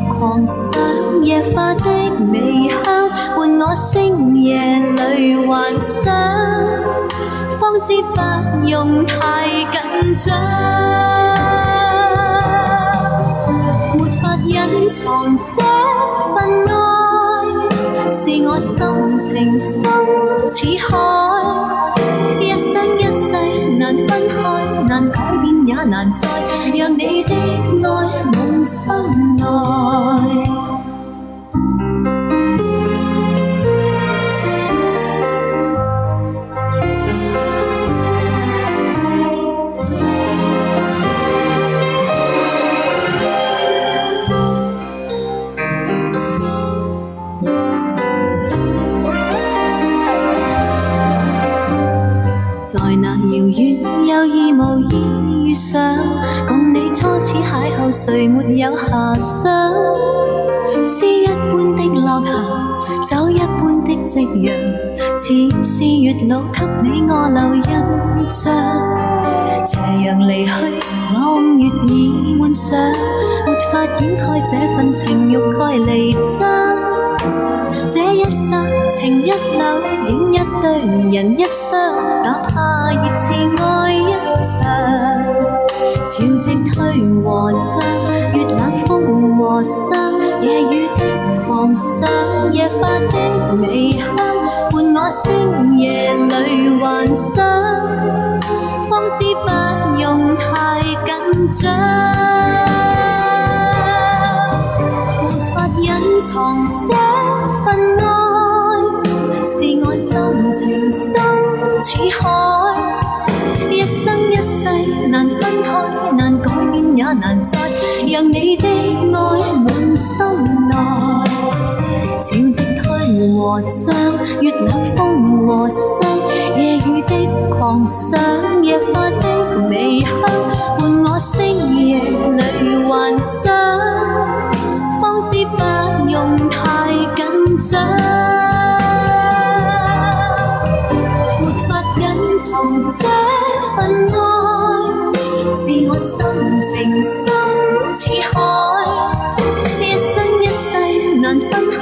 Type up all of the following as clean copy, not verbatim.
狂想，野花的微香伴我星夜裏幻想，方知不用太緊張，沒法隱藏這份愛，是我心情深似海，一生一世難分開，難改變也難再讓你的愛滿心內。在那遙遠有意無意遇上，共你初次邂逅，誰沒有遐想？詩一般的落霞，酒一般的夕陽，似是月老給你我留印象。斜陽離去，朗月已滿上，沒法掩蓋這份情欲蓋彌彰。這一剎情一縷，影一對人一雙，哪怕熱熾愛一場。潮汐退和漲，月冷風和霜，夜雨的狂想，野花的微香伴我星夜裏幻想，方知不用太緊張，沒法隱藏這份愛，是我心情深似海，一生一世難分開，難改變也難再讓你的愛滿心內。潮汐退和漲，月冷風和霜，夜雨的狂想，野花的微香伴我星夜裏幻想，方知不用太緊張，沒法隱藏這份愛，是我心情深似海，一生一世難分開，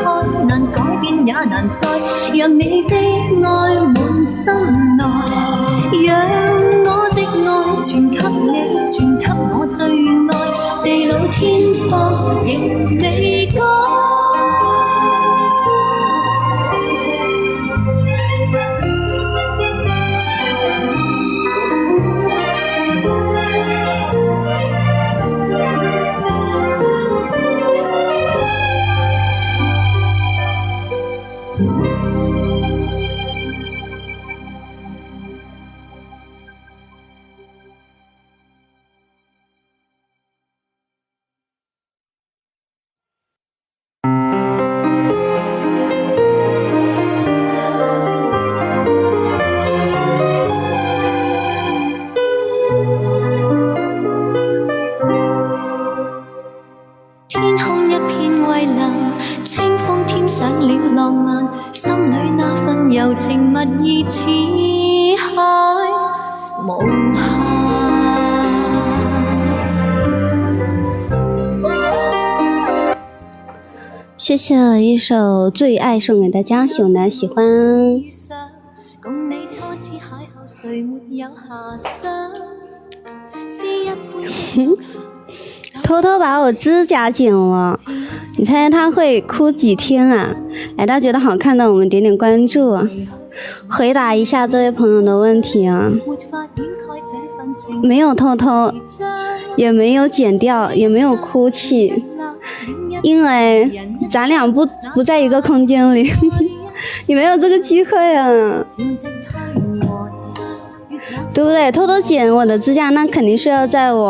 難改變也難再讓你的愛滿心內，讓我的愛全給你，全給我最愛，地老天荒仍未改。天空一片蔚藍，清風添上了浪漫，心裏那份柔情蜜意似海無限。谢谢一首《最愛》送給大家，希望大家喜歡。偷偷把我指甲剪了，你猜他会哭几天啊？大家觉得好看的我们点点关注啊，回答一下这位朋友的问题啊。没有偷偷，也没有剪掉，也没有哭泣，因为咱俩不在一个空间里你没有这个机会啊，对不对？偷偷剪我的指甲，那肯定是要在我